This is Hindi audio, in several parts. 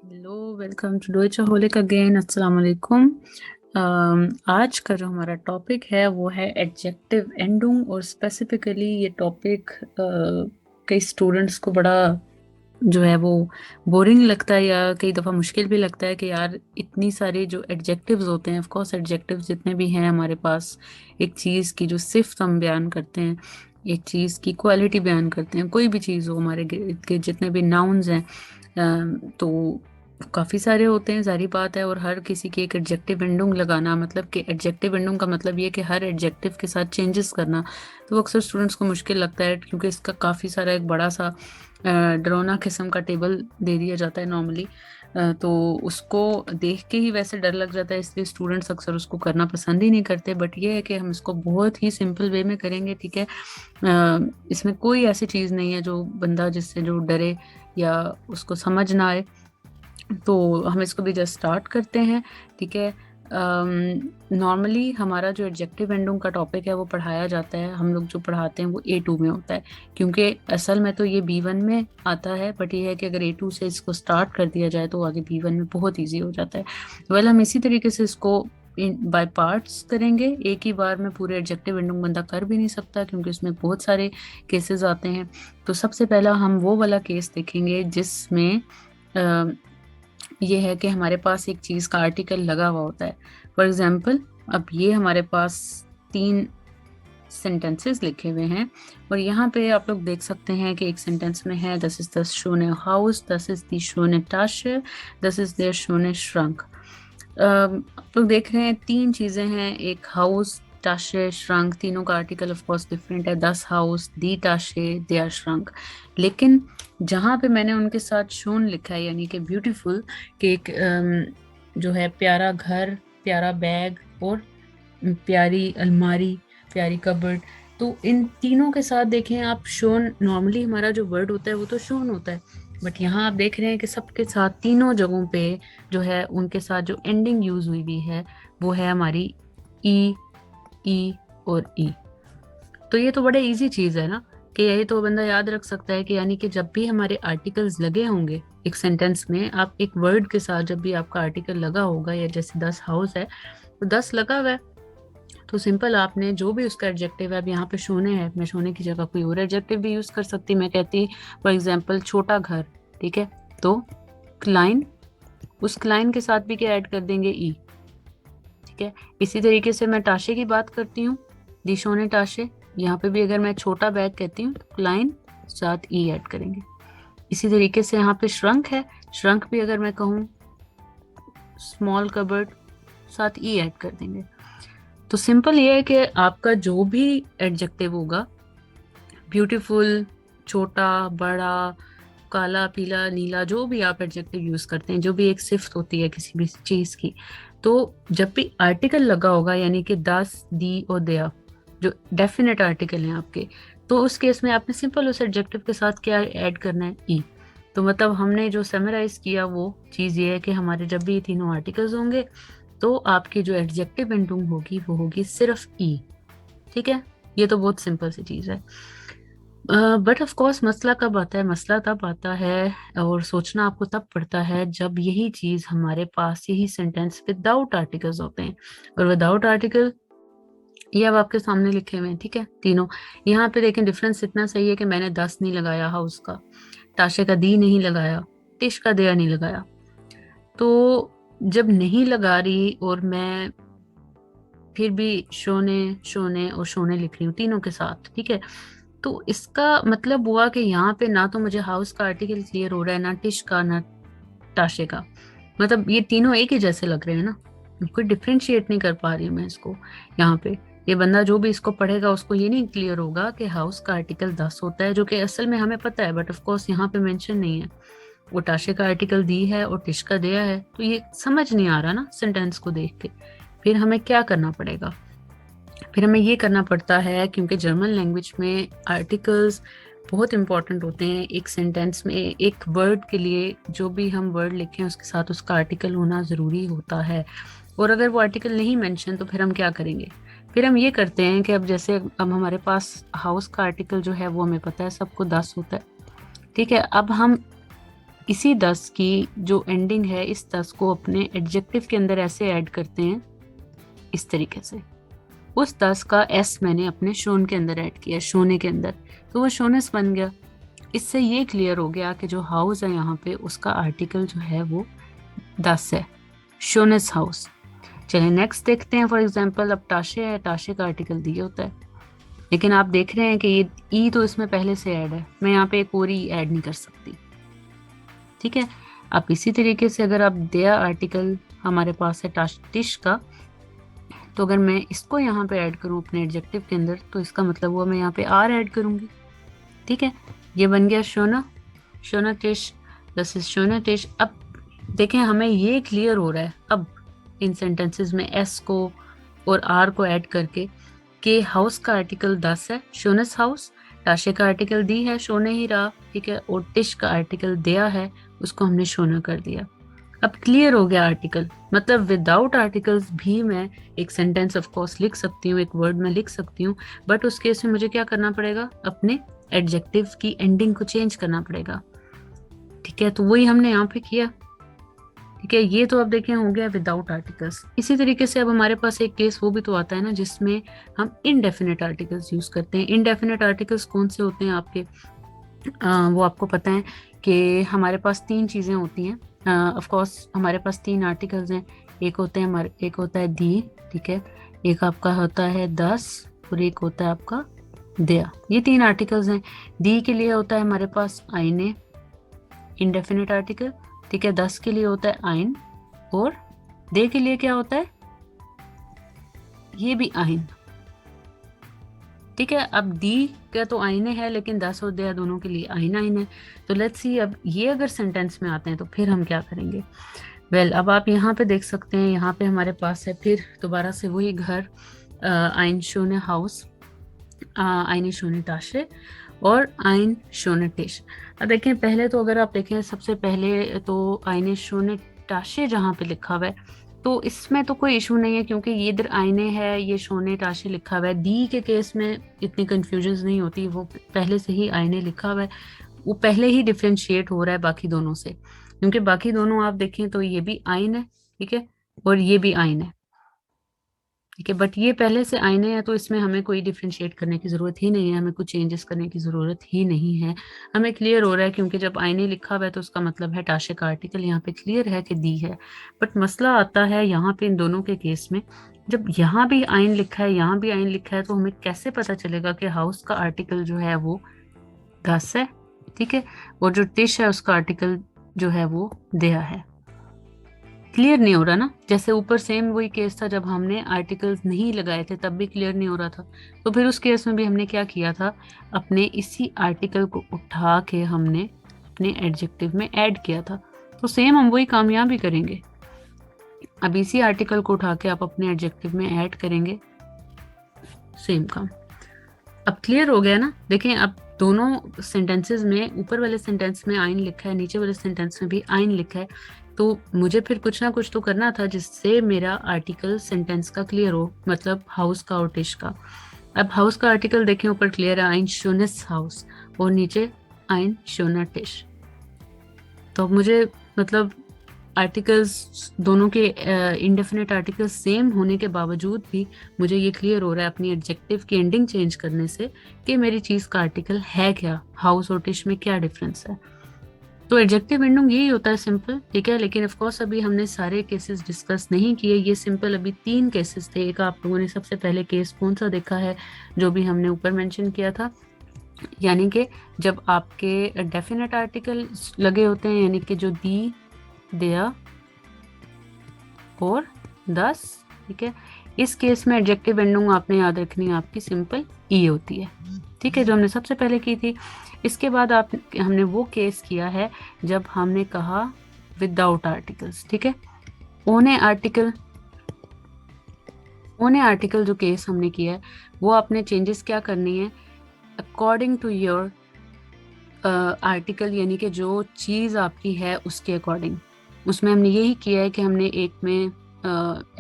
Hello, welcome to Deutschaholic again. अस्सलाम वालेकुम। आज का जो हमारा टॉपिक है वो है एडजेक्टिव एंडुंग, और स्पेसिफिकली ये टॉपिक कई स्टूडेंट्स को बड़ा जो है वो बोरिंग लगता है, या कई दफ़ा मुश्किल भी लगता है कि यार इतनी सारी जो एडजेक्टिव्स होते हैं, ऑफ कोर्स एडजेक्टिव्स जितने भी हैं हमारे पास, एक चीज़ की जो सिर्फ हम बयान करते हैं, एक चीज़ की क्वालिटी बयान करते हैं, कोई भी चीज़ हो, हमारे के जितने भी नाउन्स हैं तो काफ़ी सारे होते हैं, ज़ाहिर बात है। और हर किसी की एक एडजेक्टिव एंडिंग लगाना, मतलब कि एडजेक्टिव एंडिंग का मतलब ये कि हर एडजेक्टिव के साथ चेंजेस करना, तो वो अक्सर स्टूडेंट्स को मुश्किल लगता है, क्योंकि इसका काफ़ी सारा एक बड़ा सा डरावना किस्म का टेबल दे दिया जाता है नॉर्मली। तो उसको देख के ही वैसे डर लग जाता है, इसलिए स्टूडेंट्स अक्सर उसको करना पसंद ही नहीं करते। बट ये है कि हम इसको बहुत ही सिंपल वे में करेंगे, ठीक है। इसमें कोई ऐसी चीज़ नहीं है जो बंदा जिससे जो डरे या उसको समझ ना आए। तो हम इसको भी जस्ट स्टार्ट करते हैं, ठीक है। नॉर्मली हमारा जो एडजेक्टिव एंडिंग का टॉपिक है वो पढ़ाया जाता है, हम लोग जो पढ़ाते हैं वो A2 में होता है, क्योंकि असल में तो ये B1 में आता है। बट ये है कि अगर A2 से इसको स्टार्ट कर दिया जाए तो आगे B1 में बहुत ईजी हो जाता है। वेल, हम इसी तरीके से इसको बाय पार्ट्स करेंगे। एक ही बार में पूरे एडजेक्टिव एंडिंग बंदा कर भी नहीं सकता, क्योंकि उसमें बहुत सारे केसेस आते हैं। तो सबसे पहला हम वो वाला केस देखेंगे जिसमें ये है कि हमारे पास एक चीज़ का आर्टिकल लगा हुआ होता है। फॉर एग्जाम्पल, अब ये हमारे पास 3 सेंटेंसेस लिखे हुए हैं, और यहाँ पे आप लोग देख सकते हैं कि एक सेंटेंस में है दस इज द शोने हाउस, दस इज दी शोने टाशे, दस इज देयर शोने श्रंक। आप लोग देख रहे हैं 3 चीज़ें हैं, एक हाउस, टाशे, श्रंक, तीनों का आर्टिकल ऑफ कोर्स डिफरेंट है। दस हाउस, दी टाशे, दे श्रंक। लेकिन जहाँ पे मैंने उनके साथ शोन लिखा है, यानी कि ब्यूटीफुल, कि एक जो है प्यारा घर, प्यारा बैग और प्यारी अलमारी, प्यारी कबर्ड, तो इन तीनों के साथ देखें आप, शोन नॉर्मली हमारा जो वर्ड होता है वो तो शोन होता है। बट यहाँ आप देख रहे हैं कि सबके साथ तीनों जगहों पे जो है उनके साथ जो एंडिंग यूज हुई भी है वो है हमारी ई, ई और ई। तो ये तो बड़े इजी चीज है ना, कि यही तो बंदा याद रख सकता है कि यानी कि जब भी हमारे आर्टिकल्स लगे होंगे एक सेंटेंस में, आप एक वर्ड के साथ जब भी आपका आर्टिकल लगा होगा, या जैसे 10 हाउस है तो 10 लगा हुआ है, तो सिंपल आपने जो भी उसका एडजेक्टिव है, अब यहाँ पे सोने है, मैं सोने की जगह कोई और एडजेक्टिव भी यूज कर सकती, मैं कहती फॉर एग्जाम्पल छोटा घर, ठीक है। तो क्लाइन, उस क्लाइन के साथ भी क्या ऐड कर देंगे, ई, ठीक है। इसी तरीके से मैं टाशे की बात करती हूँ, दिशोने टाशे, यहाँ पे भी अगर मैं छोटा बैग कहती हूँ तो क्लाइन साथ ई ऐड करेंगे। इसी तरीके से यहाँ पे श्रंक है, श्रंक भी अगर मैं कहूँ स्मॉल कबर्ड, साथ ई ऐड कर देंगे। तो सिंपल ये है कि आपका जो भी एडजेक्टिव होगा, ब्यूटीफुल, छोटा, बड़ा, काला, पीला, नीला, जो भी आप एडजेक्टिव यूज करते हैं, जो भी एक सिफ्त होती है किसी भी चीज की, तो जब भी आर्टिकल लगा होगा, यानी कि दस, दी और दया, जो डेफिनेट आर्टिकल हैं आपके, तो उस केस में आपने सिंपल उस एडजेक्टिव के साथ क्या ऐड करना है, ई। तो मतलब हमने जो समराइज किया वो चीज ये है कि हमारे जब भी ये तीनों आर्टिकल्स होंगे तो आपकी जो एडजेक्टिव एंडिंग होगी वो होगी सिर्फ ई, ठीक है। ये तो बहुत सिंपल सी चीज है। बट ऑफ कोर्स मसला कब आता है, मसला तब आता है और सोचना आपको तब पड़ता है जब यही चीज हमारे पास, यही सेंटेंस विदाउट आर्टिकल्स होते हैं। और विदाउट आर्टिकल ये अब आपके सामने लिखे हुए हैं, ठीक है, तीनों। यहाँ पे देखें डिफरेंस इतना सही है कि मैंने 10 नहीं लगाया हाउस का, ताशे का दी नहीं लगाया, टिश का दया नहीं लगाया। तो जब नहीं लगा रही और मैं फिर भी शोने, शोने और शोने लिख रही हूँ तीनों के साथ, ठीक है, तो इसका मतलब हुआ कि यहाँ पे ना तो मुझे हाउस का आर्टिकल क्लियर हो रहा है, ना टिश का, ना ताशे का। मतलब ये तीनों एक ही जैसे लग रहे हैं ना, कोई डिफ्रेंशिएट नहीं कर पा रही हूँ मैं इसको। यहाँ पे ये बंदा जो भी इसको पढ़ेगा उसको ये नहीं क्लियर होगा कि हाउस का आर्टिकल 10 होता है, जो कि असल में हमें पता है, बट ऑफ कोर्स यहाँ पे मेंशन नहीं है। वो ताशे का आर्टिकल दी है और टिश का दिया है, तो ये समझ नहीं आ रहा ना सेंटेंस को देख के। फिर हमें क्या करना पड़ेगा, फिर हमें ये करना पड़ता है, क्योंकि जर्मन लैंग्वेज में आर्टिकल्स बहुत इंपॉर्टेंट होते हैं। एक सेंटेंस में एक वर्ड के लिए जो भी हम वर्ड लिखें उसके साथ उसका आर्टिकल होना ज़रूरी होता है। और अगर वो आर्टिकल नहीं मेंशन तो फिर हम क्या करेंगे, फिर हम ये करते हैं कि अब जैसे अब हमारे पास हाउस का आर्टिकल जो है वो हमें पता है सबको 10 होता है, ठीक है। अब हम इसी 10 की जो एंडिंग है, इस 10 को अपने एडजेक्टिव के अंदर ऐसे ऐड करते हैं इस तरीके से। उस 10 का एस मैंने अपने शोन के अंदर ऐड किया, शोने के अंदर, तो वो शोनेस बन गया। इससे ये क्लियर हो गया कि जो हाउस है यहाँ पे उसका आर्टिकल जो है वो 10 है, शोनेस हाउस। चलिए नेक्स्ट देखते हैं। फॉर एग्जांपल अब टाशे है, टाशे का आर्टिकल दी होता है, लेकिन आप देख रहे हैं कि ये ई तो इसमें पहले से ऐड है, मैं यहाँ पे एक और ई ऐड नहीं कर सकती। ठीक है, अब इसी तरीके से अगर आप दिया आर्टिकल हमारे पास है टिश का, तो अगर मैं इसको यहाँ पे ऐड करूँ अपने एडजेक्टिव के अंदर, तो इसका मतलब हुआ मैं यहाँ पे आर ऐड करूंगी। ठीक है, ये बन गया शोना, शोना टिश, दिस इज शोना टिश। अब देखें हमें ये क्लियर हो रहा है अब इन सेंटेंसेस में एस को और आर को ऐड करके कि हाउस का आर्टिकल 10 है, शोनस हाउस, टाशे का आर्टिकल दी है, शोने ही रहा। ठीक है, और टिश का आर्टिकल दिया है, उसको हमने शोना कर दिया। अब क्लियर हो गया आर्टिकल, मतलब विदाउट आर्टिकल्स भी मैं एक सेंटेंस ऑफ कोर्स लिख सकती हूँ, एक वर्ड में लिख सकती हूँ, बट उस केस में मुझे क्या करना पड़ेगा, अपने एडजेक्टिव की एंडिंग को चेंज करना पड़ेगा। ठीक है, तो वही हमने यहाँ पे किया। ठीक है, ये तो अब देखें हो गया विदाउट आर्टिकल्स। इसी तरीके से अब हमारे पास एक केस वो भी तो आता है ना जिसमें हम इनडेफिनेट आर्टिकल्स यूज करते हैं। इनडेफिनेट आर्टिकल्स कौन से होते हैं आपके, वो आपको पता है कि हमारे पास 3 चीजें होती हैं। ऑफ कोर्स हमारे पास 3 आर्टिकल्स हैं, एक होते हैं हमारे, एक होता है दी, ठीक है, एक आपका होता है 10 और एक होता है आपका दिया। ये 3 आर्टिकल्स हैं। दी के लिए होता है हमारे पास आईने, इनडेफिनेट आर्टिकल। ठीक है, 10 के लिए होता है आइन, और दे के लिए क्या होता है, ये भी आइन। ठीक है, अब दी का तो आईने है, लेकिन 10 और दे दोनों के लिए आइन आइन है। तो लेट्स सी अब ये अगर सेंटेंस में आते हैं तो फिर हम क्या करेंगे। वेल अब आप यहाँ पे देख सकते हैं, यहाँ पे हमारे पास है फिर दोबारा से वही घर, आइन शोने हाउस, आइने शोने टाशे और आइन शोने टिश। अब देखें पहले तो अगर आप देखें सबसे पहले तो आइने शोने टाशे जहाँ पे लिखा हुआ है तो इसमें तो कोई इशू नहीं है, क्योंकि ये इधर आईने है, ये शोने टाशे लिखा हुआ है। दी के केस में इतनी कंफ्यूजन नहीं होती, वो पहले से ही आईने लिखा हुआ है, वो पहले ही डिफ्रेंशिएट हो रहा है बाकी दोनों से, क्योंकि बाकी दोनों आप देखें तो ये भी आइन है, ठीक है, और ये भी आइन है। ठीक है, बट ये पहले से आईने हैं तो इसमें हमें कोई डिफ्रेंशिएट करने की जरूरत ही नहीं है, हमें कुछ चेंजेस करने की जरूरत ही नहीं है। हमें क्लियर हो रहा है, क्योंकि जब आईने लिखा हुआ है तो उसका मतलब है टाशे का आर्टिकल यहाँ पे क्लियर है कि दी है। बट मसला आता है यहाँ पे इन दोनों के केस में, जब यहाँ भी आइन लिखा है यहाँ भी आइन लिखा है, तो हमें कैसे पता चलेगा कि हाउस का आर्टिकल जो है वो 10 है, ठीक है, और जो टिश है उसका आर्टिकल जो है वो दिया है। क्लियर नहीं हो रहा ना, जैसे ऊपर सेम वही केस था, जब हमने आर्टिकल्स नहीं लगाए थे तब भी क्लियर नहीं हो रहा था। तो फिर उस केस में भी हमने क्या किया था, अपने इसी आर्टिकल को उठा के हमने अपने एडजेक्टिव में ऐड किया था। तो सेम हम वही काम यहाँ भी करेंगे। अब इसी आर्टिकल को उठा के आप अपने एडजेक्टिव में ऐड करेंगे, सेम काम। अब क्लियर हो गया ना। देखें अब दोनों सेंटेंसेस में, ऊपर वाले सेंटेंस में आइन लिखा है, नीचे वाले सेंटेंस में भी आइन लिखा है, तो मुझे फिर कुछ ना कुछ तो करना था जिससे मेरा आर्टिकल सेंटेंस का क्लियर हो, मतलब हाउस का और टिश का। अब हाउस का आर्टिकल देखें ऊपर क्लियर है, आइन शोनेस हाउस, और नीचे आइन शोना टिश। तो मुझे मतलब आर्टिकल्स दोनों के इंडेफिनेट आर्टिकल्स सेम होने के बावजूद भी मुझे ये क्लियर हो रहा है अपनी एडजेक्टिव की एंडिंग चेंज करने से कि मेरी चीज़ का आर्टिकल है क्या, हाउस और टिश में क्या डिफरेंस है। तो एडजेक्टिव एंडिंग यही होता है, सिंपल। ठीक है, लेकिन ऑफ कोर्स अभी हमने सारे केसेस डिस्कस नहीं किए, ये सिंपल अभी 3 केसेस थे। एक आप लोगों ने सबसे पहले केस कौन सा देखा है, जो भी हमने ऊपर मेंशन किया था, यानी कि जब आपके डेफिनेट आर्टिकल लगे होते हैं, यानी कि जो दी, दिया और 10। ठीक है, इस केस में एडजेक्टिव एंडिंग आपने याद रखनी है आपकी सिंपल ई होती है। ठीक है, जो हमने सबसे पहले की थी। इसके बाद हमने वो केस किया है जब हमने कहा विदाउट आर्टिकल्स। ठीक है, ओने आर्टिकल जो केस हमने किया है वो आपने चेंजेस क्या करनी है, अकॉर्डिंग टू योर आर्टिकल, यानी कि जो चीज़ आपकी है उसके अकॉर्डिंग। उसमें हमने यही किया है कि हमने एक में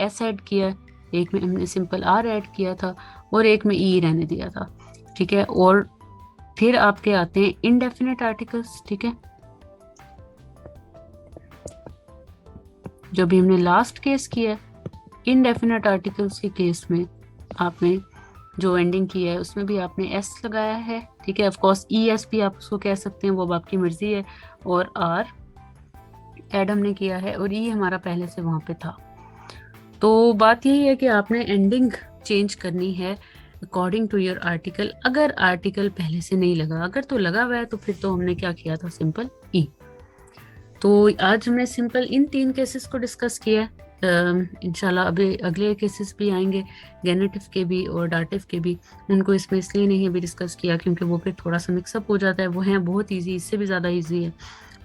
एस ऐड किया, एक में हमने सिंपल आर ऐड किया था, और एक में ई रहने दिया था। ठीक है, और फिर आपके आते हैं इनडेफिनेट आर्टिकल्स। ठीक है, जो भी हमने लास्ट केस किया इनडेफिनेट आर्टिकल्स के केस में, आपने जो एंडिंग की है उसमें भी आपने एस लगाया है, ठीक है। ऑफ कोर्स ई एस भी आप उसको कह सकते हैं, वो अब आपकी मर्जी है। और आर ऐड हमने किया है, और ई हमारा पहले से वहां पे था। तो बात यही है कि आपने एंडिंग चेंज करनी है अकॉर्डिंग टू योर आर्टिकल। अगर आर्टिकल पहले से नहीं लगा, अगर तो लगा हुआ है तो फिर तो हमने क्या किया था, सिंपल ई। तो आज हमने सिंपल इन 3 केसेस को डिस्कस किया है। इंशाल्लाह अभी अगले केसेस भी आएंगे, गेनेटिव के भी और डाटिव के भी। उनको इसमें इसलिए नहीं अभी डिस्कस किया क्योंकि वो फिर थोड़ा सा मिक्सअप हो जाता है। वो हैं बहुत इजी, इससे भी ज़्यादा इजी है।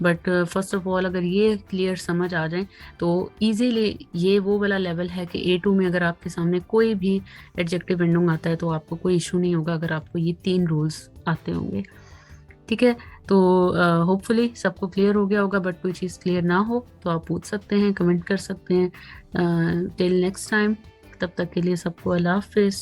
बट फर्स्ट ऑफ ऑल अगर ये क्लियर समझ आ जाए तो इजीली ये वो वाला लेवल है कि A2 में अगर आपके सामने कोई भी एडजेक्टिव एंडिंग आता है तो आपको कोई इशू नहीं होगा, अगर आपको ये 3 रूल्स आते होंगे, ठीक है। तो होपफुली सबको क्लियर हो गया होगा, बट कोई चीज़ क्लियर ना हो तो आप पूछ सकते हैं, कमेंट कर सकते हैं। टिल नेक्स्ट टाइम, तब तक के लिए सबको अल्लाह हाफिज़।